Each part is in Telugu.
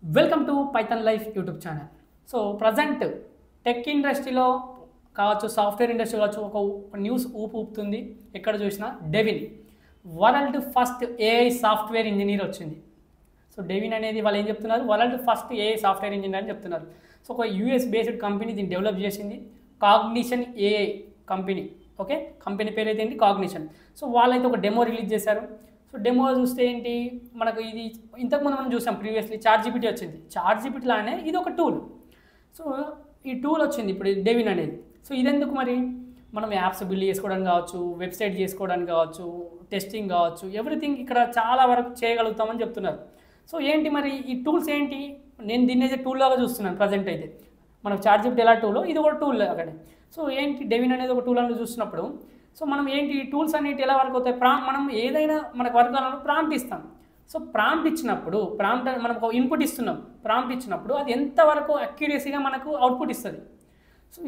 Welcome to Python life YouTube channel. So present tech ఇండస్ట్రీలో కావచ్చు, సాఫ్ట్వేర్ ఇండస్ట్రీ కావచ్చు, ఒక న్యూస్ ఊపుతుంది. ఎక్కడ చూసినా Devin world first AI software engineer వచ్చింది. సో డెవిన్ అనేది వాళ్ళు ఏం చెప్తున్నారు, world first AI software engineer అని చెప్తున్నారు. సో ఒక యూఎస్ బేస్డ్ కంపెనీ దీన్ని డెవలప్ చేసింది, Cognition AI company. Okay, company పేరు అయితే ఏంటి, కాగ్నిషన్. సో వాళ్ళైతే ఒక డెమో రిలీజ్ చేశారు. సో డెమో చూస్తే ఏంటి, మనకు ఇది ఇంతకుముందు మనం చూసాం ప్రీవియస్లీ చాట్ జీపీటీ వచ్చింది. చాట్ జీపీటీ లానే ఇది ఒక టూల్. సో ఈ టూల్ వచ్చింది ఇప్పుడు డెవిన్ అనేది. సో ఇదెందుకు మరి, మనం యాప్స్ బిల్డ్ చేసుకోవడానికి కావచ్చు, వెబ్సైట్ చేసుకోవడానికి కావచ్చు, టెస్టింగ్ కావచ్చు, ఎవ్రీథింగ్ ఇక్కడ చాలా వరకు చేయగలుగుతామని చెప్తున్నారు. సో ఏంటి మరి ఈ టూల్స్ ఏంటి, నేను దీన్ని అయితే టూల్ లాగా చూస్తున్నాను ప్రజెంట్ అయితే. మనకు చాట్ జీపీటీ ఎలా టూల్, ఇది ఒక టూల్ లాగానే. సో ఏంటి డెవిన్ అనేది ఒక టూల్ అని చూస్తున్నప్పుడు, సో మనం ఏంటి ఈ టూల్స్ అనేవి ఎలా వర్క్ అవుతాయి, మనం ఏదైనా మనకు వర్క్ కావాలన్నప్పుడు ప్రాంప్ట్ ఇస్తాం. సో ప్రాంప్ట్ ఇచ్చినప్పుడు, ప్రాంప్ట్ మనం ఒక ఇన్పుట్ ఇస్తున్నాం, ప్రాంప్ట్ ఇచ్చినప్పుడు అది ఎంతవరకు అక్యురసీగా మనకు అవుట్పుట్ ఇస్తుంది. సో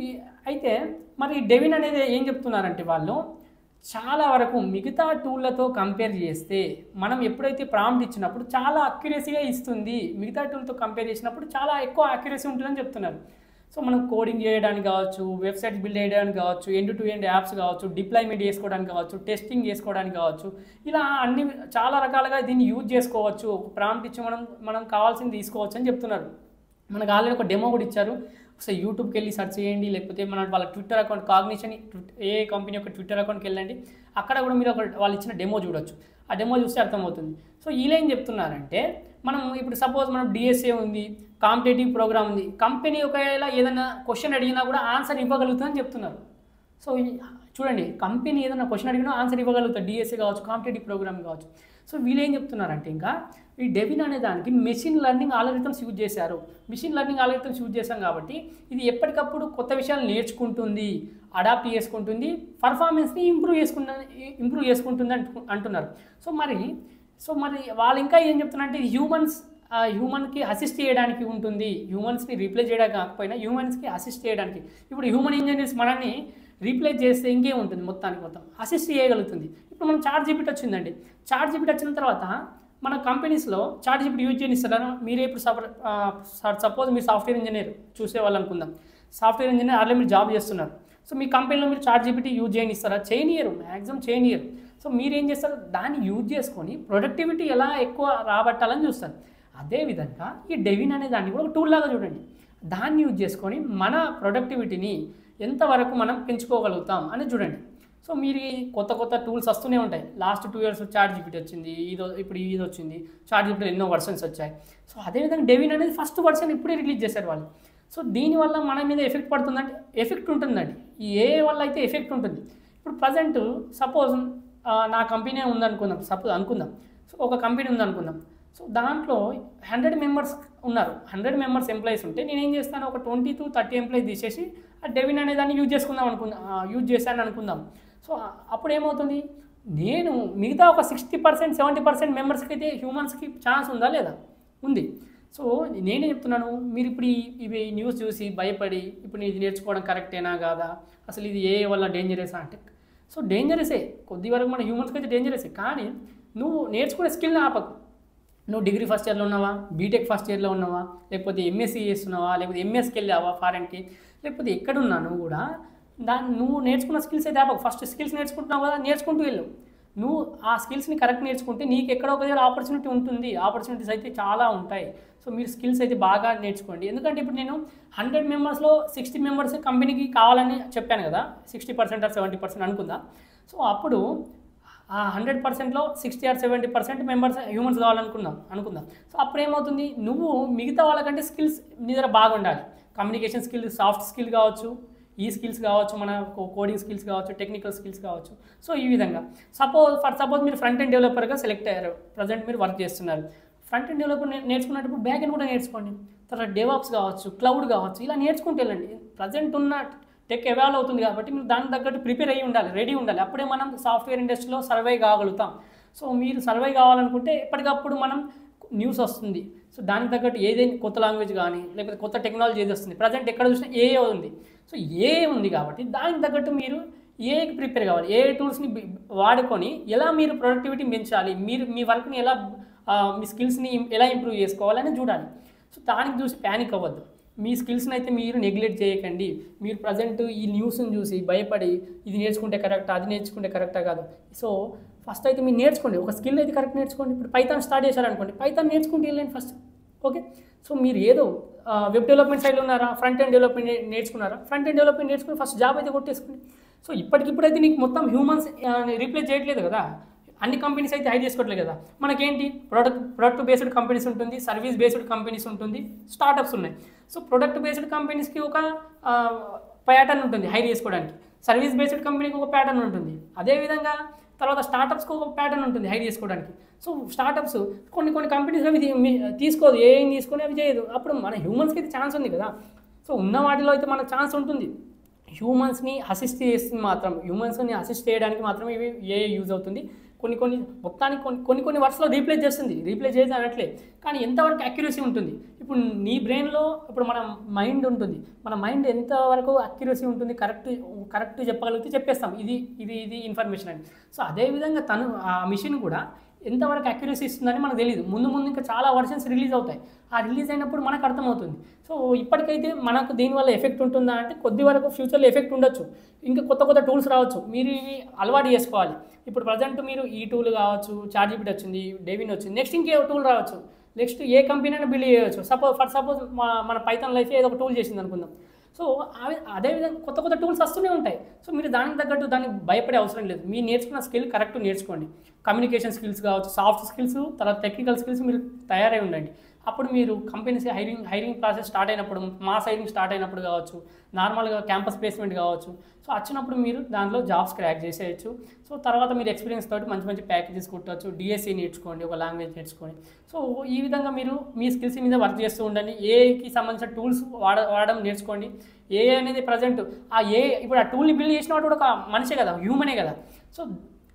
అయితే మరి డెవిన్ అనేది ఏం చెప్తున్నారంటే, వాళ్ళు చాలా వరకు మిగతా టూళ్ళతో కంపేర్ చేస్తే మనం ఎప్పుడైతే ప్రాంప్ట్ ఇచ్చినప్పుడు చాలా అక్యురసీగా ఇస్తుంది, మిగతా టూల్తో కంపేర్ చేసినప్పుడు చాలా ఎక్కువ అక్యురసీ ఉంటుందని చెప్తున్నారు. సో మనం కోడింగ్ చేయడానికి కావచ్చు, వెబ్సైట్స్ బిల్డ్ చేయడానికి కావచ్చు, ఎండ్ టు ఎండ్ యాప్స్ కావచ్చు, డిప్లాయ్మెంట్ చేసుకోవడానికి కావచ్చు, టెస్టింగ్ చేసుకోవడానికి కావచ్చు, ఇలా అన్ని చాలా రకాలుగా దీన్ని యూజ్ చేసుకోవచ్చు. ఒక ప్రాంప్ట్ ఇచ్చి మనం కావాల్సింది తీసుకోవచ్చు అని చెప్తున్నారు. మనకు ఆల్రెడీ ఒక డెమో కూడా ఇచ్చారు. ఒకసారి యూట్యూబ్కి వెళ్ళి సెర్చ్ చేయండి, లేకపోతే మన వాళ్ళ ట్విట్టర్ అకౌంట్, కాగ్నిషన్ ఏ కంపెనీ యొక్క ట్విట్టర్ అకౌంట్కి వెళ్ళండి, అక్కడ కూడా మీరు వాళ్ళు ఇచ్చిన డెమో చూడొచ్చు. ఆ డెమో చూస్తే అర్థమవుతుంది. సో వీళ్ళు ఏం చెప్తున్నారంటే, మనం ఇప్పుడు సపోజ్ మనం డిఎస్ఏ ఉంది, కాంపిటేటివ్ ప్రోగ్రామ్ ఉంది, కంపెనీ ఒకవేళ ఏదైనా క్వశ్చన్ అడిగినా కూడా ఆన్సర్ ఇవ్వగలుగుతుందని చెప్తున్నారు. సో చూడండి, కంపెనీ ఏదైనా క్వశ్చన్ అడిగినా ఆన్సర్ ఇవ్వగలుగుతారు, డిఎస్ఏ కావచ్చు, కాంపిటేటివ్ ప్రోగ్రామ్ కావచ్చు. సో వీళ్ళు ఏం చెప్తున్నారంటే, ఇంకా ఈ డెవిన్ అనే దానికి మెషిన్ లెర్నింగ్ ఆల్గరిథమ్స్ యూజ్ చేశారు. మెషిన్ లెర్నింగ్ ఆల్గరిథమ్స్ యూజ్ చేశాం కాబట్టి ఇది ఎప్పటికప్పుడు కొత్త విషయాలు నేర్చుకుంటుంది, అడాప్ట్ చేసుకుంటుంది, పర్ఫార్మెన్స్ని ఇంప్రూవ్ చేసుకుంటుంది అంటున్నారు. సో మరి వాళ్ళు ఇంకా ఏం చెప్తున్నారంటే, హ్యూమన్కి అసిస్ట్ చేయడానికి ఉంటుంది, హ్యూమన్స్ని రీప్లేస్ చేయడానికి కాకపోయినా హ్యూమన్స్కి అసిస్ట్ చేయడానికి. ఇప్పుడు హ్యూమన్ ఇంజనీర్స్ మనల్ని రీప్లేస్ చేస్తే ఇంకేముంటుంది, మొత్తం అసిస్ట్ చేయగలుగుతుంది. ఇప్పుడు మనం చాట్ జీపీటీ వచ్చిందండి, చాట్ జీపీటీ వచ్చిన తర్వాత మన కంపెనీస్లో చాట్ జీపీటీ యూజ్ చేయనిస్తారా? మీరే ఇప్పుడు సపోజ్ మీరు సాఫ్ట్వేర్ ఇంజనీర్ చూసేవాళ్ళు అనుకుందాం, సాఫ్ట్వేర్ ఇంజనీర్ ఆల్రెడీ మీరు జాబ్ చేస్తున్నారు. సో మీ కంపెనీలో మీరు చాట్ జీపీటీ యూజ్ చేయనిస్తారా? చేయనియరు, మ్యాక్సిమం చేయనియరు. సో మీరు ఏం చేస్తారు, దాన్ని యూజ్ చేసుకొని ప్రొడక్టివిటీ ఎలా ఎక్కువ రాబట్టాలని చూస్తారు. అదేవిధంగా ఈ డెవిన్ అనే దాన్ని కూడా ఒక టూల్ లాగా చూడండి, దాన్ని యూజ్ చేసుకొని మన ప్రొడక్టివిటీని ఎంతవరకు మనం పెంచుకోగలుగుతాం అని చూడండి. సో మీరు కొత్త టూల్స్ వస్తూనే ఉంటాయి. లాస్ట్ 2 years చాట్ జీపీటీ వచ్చింది, ఇప్పుడు ఇది వచ్చింది, చాట్ జీపీటీ ఎన్నో వర్షన్స్ వచ్చాయి. సో అదేవిధంగా డెవిన్ అనేది ఫస్ట్ వర్షన్ ఇప్పుడే రిలీజ్ చేశారు వాళ్ళు. సో దీనివల్ల మన మీద ఎఫెక్ట్ పడుతుందంటే ఎఫెక్ట్ ఉంటుందండి, ఈ ఏ వల్ల అయితే ఎఫెక్ట్ ఉంటుంది. ఇప్పుడు ప్రజెంట్ సపోజ్ నా కంపెనీ ఉందనుకుందాం, అనుకుందాం. సో ఒక కంపెనీ ఉందనుకుందాం. సో దాంట్లో 100 members ఉన్నారు, 100 members ఎంప్లాయీస్ ఉంటే నేను ఏం చేస్తాను, ఒక 20 to 30 ఎంప్లాయీస్ తీసేసి ఆ డెవిన్ అనే దాన్ని యూజ్ చేశాను అనుకుందాం. సో అప్పుడు ఏమవుతుంది, నేను మిగతా ఒక 60% 70% మెంబర్స్కి అయితే హ్యూమన్స్కి ఛాన్స్ ఉందా లేదా, ఉంది. సో నేనే చెప్తున్నాను, మీరు ఇప్పుడు ఇవి న్యూస్ చూసి భయపడి ఇప్పుడు ఇది నేర్చుకోవడం కరెక్టేనా కాదా, అసలు ఇది ఏ వల్ల డేంజరసా అంటే, సో డేంజరసే, కొద్ది వరకు మన హ్యూమన్స్కి అయితే డేంజరసే. కానీ నువ్వు నేర్చుకునే స్కిల్ని ఆపకు. నువ్వు డిగ్రీ ఫస్ట్ ఇయర్లో ఉన్నావా, బీటెక్ ఫస్ట్ ఇయర్లో ఉన్నావా, లేకపోతే ఎంఎస్సీ చేస్తున్నావా, లేకపోతే ఎంఎస్కి వెళ్ళావా ఫారెన్కి, లేకపోతే ఎక్కడున్నా నువ్వు కూడా నువ్వు నేర్చుకున్న స్కిల్స్ అయితే ఆపకు. ఫస్ట్ స్కిల్స్ నేర్చుకుంటున్నావు కదా, నేర్చుకుంటూ వెళ్ళు. నువ్వు ఆ స్కిల్స్ని కరెక్ట్ నేర్చుకుంటే నీకు ఎక్కడో ఒక దగ్గర ఆపర్చునిటీ ఉంటుంది, ఆపర్చునిటీస్ అయితే చాలా ఉంటాయి. సో మీరు స్కిల్స్ అయితే బాగా నేర్చుకోండి. ఎందుకంటే ఇప్పుడు నేను 100 members 60 members కంపెనీకి కావాలని చెప్పాను కదా, 60% or 70% అనుకుందా. సో అప్పుడు ఆ 100%లో 60 or 70% మెంబర్స్ హ్యూమన్స్ అనుకుందాం. సో అప్పుడు ఏమవుతుంది, నువ్వు మిగతా వాళ్ళకంటే స్కిల్స్ నీ దగ్గర బాగా ఉండాలి. కమ్యూనికేషన్ స్కిల్, సాఫ్ట్ స్కిల్ కావచ్చు, ఈ స్కిల్స్ కావచ్చు, మన కోడింగ్ స్కిల్స్ కావచ్చు, టెక్నికల్ స్కిల్స్ కావచ్చు. సో ఈ విధంగా సపోజ్ మీరు ఫ్రంట్ ఎండ్ డెవలపర్గా సెలెక్ట్ అయ్యారు, ప్రజెంట్ మీరు వర్క్ చేస్తున్నారు. ఫ్రంట్ ఎండ్ డెవలపర్ నేర్చుకున్నప్పుడు బ్యాక్ ఎండ్ కూడా నేర్చుకోండి, తర్వాత డెవాప్స్ కావచ్చు, క్లౌడ్ కావచ్చు, ఇలా నేర్చుకుంటూ వెళ్ళండి. ప్రజెంట్ ఉన్న టెక్ ఎవాల్వ్ అవుతుంది కాబట్టి మీరు దానికి తగ్గట్టు ప్రిపేర్ అయ్యి ఉండాలి, రెడీ ఉండాలి. అప్పుడే మనం సాఫ్ట్వేర్ ఇండస్ట్రీలో సర్వై కాగలుగుతాం. సో మీరు సర్వై కావాలనుకుంటే ఎప్పటికప్పుడు మనం న్యూస్ వస్తుంది, సో దానికి తగ్గట్టు ఏదైనా కొత్త లాంగ్వేజ్ కానీ లేకపోతే కొత్త టెక్నాలజీ ఏది వస్తుంది. ప్రజెంట్ ఎక్కడ చూసినా ఏఏ ఉంది. సో ఏఏ ఉంది కాబట్టి దానికి తగ్గట్టు మీరు ఏఐకి ప్రిపేర్ కావాలి. ఏఐ టూల్స్ని వాడుకొని ఎలా మీరు ప్రొడక్టివిటీ పెంచాలి, మీరు మీ వర్క్ని ఎలా మీ స్కిల్స్ని ఎలా ఇంప్రూవ్ చేసుకోవాలని చూడాలి. సో దానికి చూసి ప్యానిక్ అవ్వద్దు. మీ స్కిల్స్ని అయితే మీరు నెగ్లెక్ట్ చేయకండి. మీరు ప్రజెంట్ ఈ న్యూస్ని చూసి భయపడి ఇది నేర్చుకుంటే కరెక్టా, అది నేర్చుకుంటే కరెక్టా కాదు. సో ఫస్ట్ అయితే మీరు నేర్చుకోండి, ఒక స్కిల్ అయితే కరెక్ట్ నేర్చుకోండి. ఇప్పుడు పైథాన్ స్టార్ట్ చేశారనుకోండి, పైథాన్ నేర్చుకుంటే వెళ్ళండి ఫస్ట్. ఓకే, సో మీరు ఏదో వెబ్ డెవలప్మెంట్ సైడ్లో ఉన్నారా, ఫ్రంట్ ఎండ్ డెవలప్మెంట్ నేర్చుకున్నారా, ఫ్రంట్ ఎండ్ డెవలప్మెంట్ నేర్చుకుని ఫస్ట్ జాబ్ అయితే కొట్టేసుకోండి. సో ఇప్పటికిప్పుడైతే నీకు మొత్తం హ్యూమన్స్ రీప్లేస్ చేయట్లేదు కదా, అన్ని కంపెనీస్ అయితే హైర్ చేసుకోవట్లేదు కదా. మనకేంటి ప్రొడక్ట్ బేస్డ్ కంపెనీస్ ఉంటుంది, సర్వీస్ బేస్డ్ కంపెనీస్ ఉంటుంది, స్టార్టప్స్ ఉన్నాయి. సో ప్రొడక్ట్ బేస్డ్ కంపెనీస్కి ఒక ప్యాటర్న్ ఉంటుంది హైర్ చేసుకోవడానికి, సర్వీస్ బేస్డ్ కంపెనీకి ఒక ప్యాటర్న్ ఉంటుంది, అదేవిధంగా తర్వాత స్టార్టప్స్కి ఒక ప్యాటర్న్ ఉంటుంది హైర్ చేసుకోవడానికి. సో స్టార్టప్స్ కొన్ని కంపెనీస్ అవి తీసుకోదు, ఏం తీసుకొని అవి చేయదు. అప్పుడు మన హ్యూమన్స్కి అయితే ఛాన్స్ ఉంది కదా. సో ఉన్న వాటిలో అయితే మనకు ఛాన్స్ ఉంటుంది. హ్యూమన్స్ని అసిస్ట్ చేస్తుంది మాత్రం, హ్యూమన్స్ని అసిస్ట్ చేయడానికి మాత్రమే ఇవి యూజ్ అవుతుంది. మొత్తానికి కొన్ని వర్డ్స్లో రీప్లేస్ చేస్తుంది, రీప్లేస్ చేసి అనట్లే, కానీ ఎంతవరకు అక్యురసీ ఉంటుంది. ఇప్పుడు నీ బ్రెయిన్లో ఇప్పుడు మన మైండ్ ఉంటుంది, మన మైండ్ ఎంతవరకు అక్యురసీ ఉంటుంది, కరెక్ట్ చెప్పగలిగితే చెప్పేస్తాం ఇది ఇన్ఫర్మేషన్ అని. సో అదేవిధంగా ఆ మిషన్ కూడా ఎంతవరకు అక్యురసీ ఇస్తుందని మనకు తెలియదు. ముందు ఇంకా చాలా వర్షన్స్ రిలీజ్ అవుతాయి, ఆ రిలీజ్ అయినప్పుడు మనకు అర్థమవుతుంది. సో ఇప్పటికైతే మనకు దీనివల్ల ఎఫెక్ట్ ఉంటుందా అంటే కొద్ది వరకు ఫ్యూచర్లో ఎఫెక్ట్ ఉండొచ్చు, ఇంకా కొత్త టూల్స్ రావచ్చు, మీరు ఇవి అలవాటు చేసుకోవాలి. ఇప్పుడు ప్రజెంట్ మీరు ఈ టూల్ కావచ్చు, చాట్‌జీపీటీ వచ్చింది, డెవిన్ వచ్చింది, నెక్స్ట్ ఇంకే టూల్ రావచ్చు, నెక్స్ట్ ఏ కంపెనీ అయినా బిల్డ్ చేయవచ్చు. సపోజ్ మన పైథాన్ లైఫ్ ఏదో ఒక టూల్ చేసింది అనుకుందాం. సో అదేవిధంగా కొత్త టూల్స్ వస్తూనే ఉంటాయి. సో మీరు దానికి తగ్గట్టు దానికి భయపడే అవసరం లేదు. మీరు నేర్చుకున్న స్కిల్ కరెక్ట్ నేర్చుకోండి. కమ్యూనికేషన్ స్కిల్స్ కావచ్చు, సాఫ్ట్ స్కిల్స్, తర్వాత టెక్నికల్ స్కిల్స్ మీరు తయారై ఉండండి. అప్పుడు మీరు కంపెనీస్ హైరింగ్ ప్రాసెస్ స్టార్ట్ అయినప్పుడు, మాస్ హైరింగ్ స్టార్ట్ అయినప్పుడు కావచ్చు, నార్మల్గా క్యాంపస్ ప్లేస్మెంట్ కావచ్చు, సో వచ్చినప్పుడు మీరు దాంట్లో జాబ్స్ క్రాక్ చేసేయచ్చు. సో తర్వాత మీరు ఎక్స్పీరియన్స్ తోటి మంచి ప్యాకేజెస్ కుట్టవచ్చు. డిఎస్సి నేర్చుకోండి, ఒక లాంగ్వేజ్ నేర్చుకోండి. సో ఈ విధంగా మీరు మీ స్కిల్స్ మీద వర్క్ చేస్తూ ఉండండి. ఏఐకి సంబంధించిన టూల్స్ వాడడం నేర్చుకోండి. ఏఐ అనేది ప్రజెంట్ ఇప్పుడు ఆ టూల్ని బిల్డ్ చేసిన వాడు కూడా ఒక మనిషే కదా, హ్యూమనే కదా.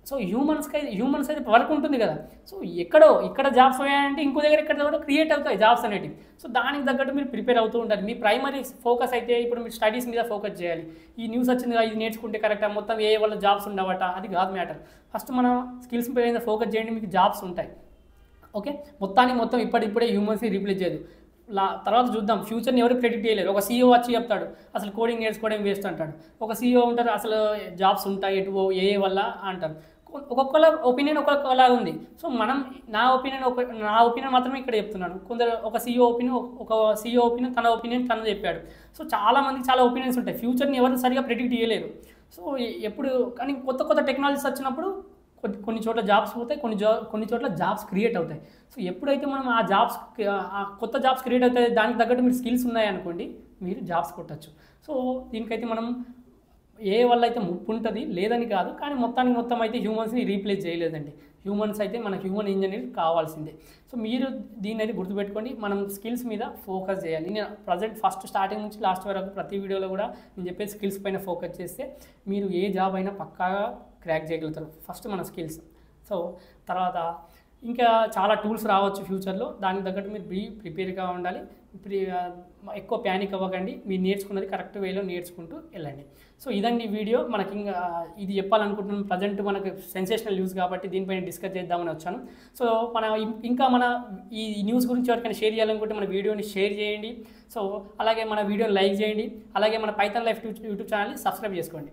సో హ్యూమన్స్ అయితే వర్క్ ఉంటుంది కదా. సో ఇక్కడ జాబ్స్ పోయాయంటే ఇంకో దగ్గర ఎక్కడ క్రియేట్ అవుతాయి జాబ్స్ అనేటివి. సో దానికి తగ్గట్టు మీరు ప్రిపేర్ అవుతూ ఉండాలి. మీ ప్రైమరీ ఫోకస్ అయితే ఇప్పుడు మీరు స్టడీస్ మీద ఫోకస్ చేయాలి. ఈ న్యూస్ వచ్చింది ఇది నేర్చుకుంటే కరెక్టా, మొత్తం ఏ వల్ల జాబ్స్ ఉండవట, అది కాదు మ్యాటర్. ఫస్ట్ మన స్కిల్స్ మీద ఫోకస్ చేయండి, మీకు జాబ్స్ ఉంటాయి. ఓకే, మొత్తం ఇప్పుడే హ్యూమన్స్ని రీప్లేస్ చేయదు. తర్వాత చూద్దాం, ఫ్యూచర్ని ఎవరు ప్రెడిక్ట్ చేయలేరు. ఒక సీఈఓ వచ్చి చెప్తాడు అసలు కోడింగ్ నేర్చుకోవడం వేస్ట్ అంటాడు, ఒక సీఈఓ ఉంటారు అసలు జాబ్స్ ఉంటాయి ఎటువో ఏ వల్ల అంటారు. ఒక్కొక్కల ఒపీనియన్ ఒక్కొక్కలా ఉంది. సో నా ఒపీనియన్ మాత్రమే ఇక్కడ చెప్తున్నాను. ఒక సీఈఓ ఒపీనియన్ తన ఒపీనియన్ తను చెప్పాడు. సో చాలామందికి చాలా ఒపీనియన్స్ ఉంటాయి. ఫ్యూచర్ని ఎవరు సరిగా ప్రెడిక్ట్ చేయలేరు. సో కానీ కొత్త టెక్నాలజీస్ వచ్చినప్పుడు కొన్ని చోట్ల జాబ్స్ పోతాయి, కొన్ని చోట్ల జాబ్స్ క్రియేట్ అవుతాయి. సో ఎప్పుడైతే మనం కొత్త జాబ్స్ క్రియేట్ అవుతాయి, దానికి తగ్గట్టు మీరు స్కిల్స్ ఉన్నాయనుకోండి, మీరు జాబ్స్ కొట్టచ్చు. సో దీనికైతే మనం ఏ వల్ల అయితే ముప్పు ఉంటుంది లేదని కాదు, కానీ మొత్తం అయితే హ్యూమన్స్ని రీప్లేస్ చేయలేదండి. హ్యూమన్స్ అయితే మనకు హ్యూమన్ ఇంజనీర్ కావాల్సిందే. సో మీరు దీన్ని అయితే గుర్తుపెట్టుకోండి, మనం స్కిల్స్ మీద ఫోకస్ చేయాలి. నేను ప్రజెంట్ ఫస్ట్ స్టార్టింగ్ నుంచి లాస్ట్ వరకు ప్రతి వీడియోలో కూడా నేను చెప్పే స్కిల్స్ పైన ఫోకస్ చేస్తే మీరు ఏ జాబ్ అయినా పక్కాగా క్రాక్ చేయగలుగుతారు. ఫస్ట్ మన స్కిల్స్. సో తర్వాత ఇంకా చాలా టూల్స్ రావచ్చు ఫ్యూచర్లో, దానికి తగ్గట్టు మీరు ప్రిపేర్గా ఉండాలి. ఎక్కువ ప్యానిక్ అవ్వకండి, మీరు నేర్చుకున్నది కరెక్ట్ వేలో నేర్చుకుంటూ వెళ్ళండి. సో ఇదండి వీడియో. మనకి ఇది చెప్పాలనుకుంటున్నాను. ప్రజెంట్ మనకు సెన్సేషనల్ న్యూస్ కాబట్టి దీనిపైన డిస్కస్ చేద్దామని వచ్చాను. సో మన ఈ న్యూస్ గురించి ఎవరికైనా షేర్ చేయాలనుకుంటే మన వీడియోని షేర్ చేయండి. సో అలాగే మన వీడియోని లైక్ చేయండి. అలాగే మన పైథాన్ లైఫ్ యూట్యూబ్ ఛానల్ని సబ్స్క్రైబ్ చేసుకోండి.